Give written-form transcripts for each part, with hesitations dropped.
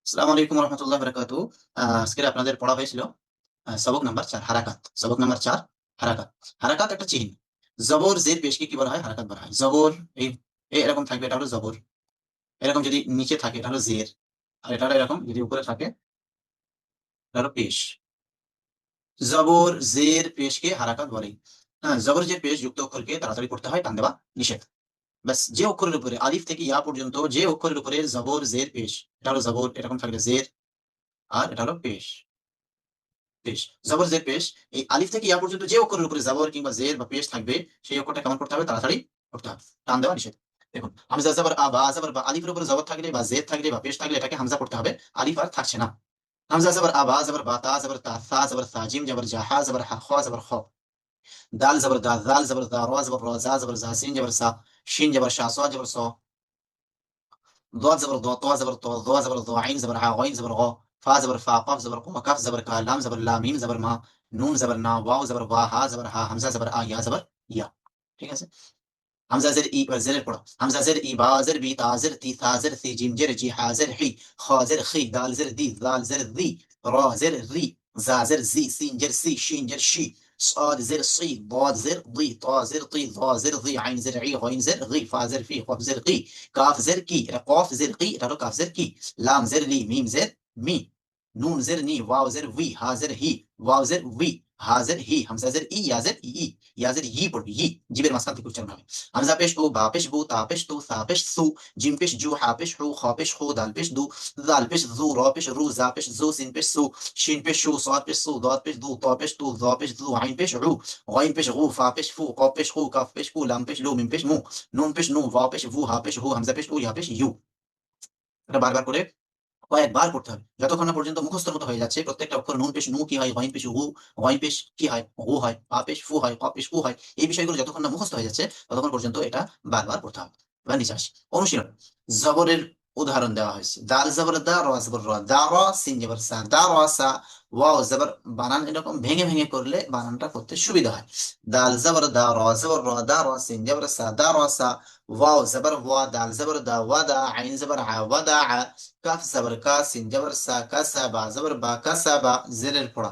আসসালামু আলাইকুম রহমতুল্লাহ বারাকাতু। আজকে আপনাদের পড়া হয়েছিল সবক নাম্বার 4 হারাকাত। সবক নাম্বার 4 হারাকাত। হারাকাত একটা চিহ্ন। জবর জের পেশকে কি বলা হয়? হারাকাত বলা হয়। জবর এই এরকম থাকবে, এটা হলো জবর। এরকম যদি নিচে থাকে এটা হলো জের। আর এটা হলো এরকম যদি উপরে থাকে এটা হলো পেশ। জবর জের পেশকে হারাকাত বলে। হ্যাঁ, জবর জের পেশ যুক্ত অক্ষরকে তাড়াতাড়ি পড়তে হয়, টান দেওয়া নিষেধ। ব্যাস, যে অক্ষরের উপরে আলিফ থেকে ইয়া পর্যন্ত যে অক্ষরের উপরে জবর জের পেশ, এটা হলো জবর, এরকম থাকলে জের। আর এটা হলো পেশ। পেশ, জবর জের পেশ। এই আলিফ থেকে ইয়া পর্যন্ত যে অক্ষরের উপরে জবর কিংবা জের বা পেশ থাকবে সেই অক্ষরটা কেমন করতে হবে? তাড়াতাড়ি করতে হবে, টান দেওয়া নিষেধ। দেখুন, হামজা জবর আ বা জবর বা আলিফের উপরে জবর থাকলে বা জের থাকলে বা পেশ থাকলে এটাকে হামজা করতে হবে, আলিফ আর থাকছে না। হামজা জবর আ বা জবর বা তা জবর তা সা জবর সা জিম জবর জা হা জবর হা খ জবর খ, দাল জবর দা জাল জবর দা র জবর র জা জবর জা সিন জবর সা শিন জবর শা স জবর স, ضاد زبر ضاد طا زبر طا ظا زبر ظا عين زبر ع غين زبر غا فا زبر فا قاف زبر قا كاف زبر كا لام زبر لا ميم زبر ما নুন زبر না ওয়াও زبر ওয়া হা زبر হা হামজা زبر আ ইয়া زبر ইয়া। ঠিক আছে, হামজা জের ই বা জেরের পড়া। হামজা জের ই বা জের বি তা জের তি থা জের থি জিম জের জি হা জের হি খা জের খি দাল জের দি লাল জের দি রা জের রি জা জের জি সিন জের সি শিন জের শি صاد زر صي ضاد زر ضي طا زر طي ظا زر ضي عين زر عي غين زر غي فا زر في قاف زر قي কাফ জের কি, এটা কফ জের কি, এটা হলো কাফ জের কি। লাম জের লি মিম জের মি নুন জের নি ওয়াও জের উই হা জের হি ওয়াও জের উই হা জের হি হামজা জের ই ইয়া জের ই ইয়া জের ই পড়বি ই, জিবের মাঝখান থেকে উচ্চারণ হবে। হামজা পেশ ও বা পেশ বু তা পেশ তু সা পেশ সু জিম পেশ জু হা পেশ হু খ পেশ হু দাল পেশ দু দাল পেশ জু র পেশ রু জা পেশ জু সিন পেশ সু শিন পেশ শু সাদ পেশ সু দাদ পেশ দু তা পেশ তু যা পেশ দু আইন পেশ রু غين পেশ গু ফা পেশ ফু কফ পেশ হু কাফ পেশ কু লাম পেশ লু মিম পেশ মু নুন পেশ নু ওয়াও পেশ ভু হা পেশ হু হামজা পেশ উ ইয়া পেশ ইউ। এটা বারবার করে কয়েকবার করতে হবে যতক্ষণ না পর্যন্ত মুখস্থর মতো হয়ে যাচ্ছে। প্রত্যেকটা অক্ষর নুন পেশ নু কি হয়, গইন পেশ গু গইন পেশ কি হয়, গু হয়, পা পেশ ফু হয়, ক পেশ কু হয়। এই বিষয়গুলো যতক্ষণ না মুখস্থ হয়ে যাচ্ছে ততক্ষণ পর্যন্ত এটা বারবার পড়তে হবে। এবার নিচে আসি, অনুশীলন। জবরের উদাহরণ দেওয়া হয়েছে। দাল জবর দা র জবর র দা র সিন জবর সা দা র সা ওয়াও জবর। বানান এরকম ভেঙে ভেঙে করলে বানানটা করতে সুবিধা হয়। দাল জবর দা র জবর র দা র সিন জবর সা দা র সা ওয়াও জবর ওয়া দাল জবর দা ওয়া দা আইন জবর আ ওয়া দা আ কাফ জবর কা সিন জবর সা কাসা বা জবর বা কাসা বা জেরের পড়া।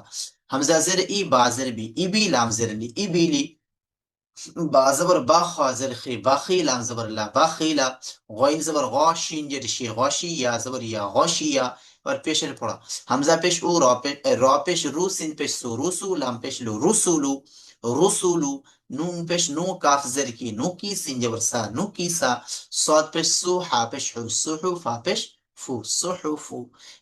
হামজা জের ই বা জের বি ইবি লাম জের লি ইবিলি বা জবর বা খ জের খি বাখি লাম জবর লা বাখিলা গইন জবর গ শিন জের শি গশি ইয়া জবর ইয়া গশিয়া। এবার পেশের পড়া। হামজা পেশ উ র পেশ রু সিন পেশ সু রুসু লাম পেশ লু রুসুলু রুসুলু নুন পেশ নু কাফ জের কি নু কি সিন জবর সা নু কি সা সদ পেশ সু হা পেশ হু সুহু ফা পেশ ফু সুহুফু।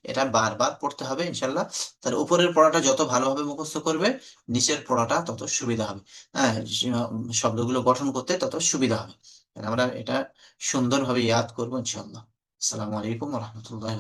এটা বারবার পড়তে হবে ইনশাল্লাহ। তাহলে উপরের পড়াটা যত ভালোভাবে মুখস্থ করবে নিচের পড়াটা তত সুবিধা হবে। হ্যাঁ, শব্দগুলো গঠন করতে তত সুবিধা হবে। তাহলে আমরা এটা সুন্দরভাবে ইয়াদ করবো ইনশাল্লাহ। আসসালামু আলাইকুম রহমতুল্লাহ।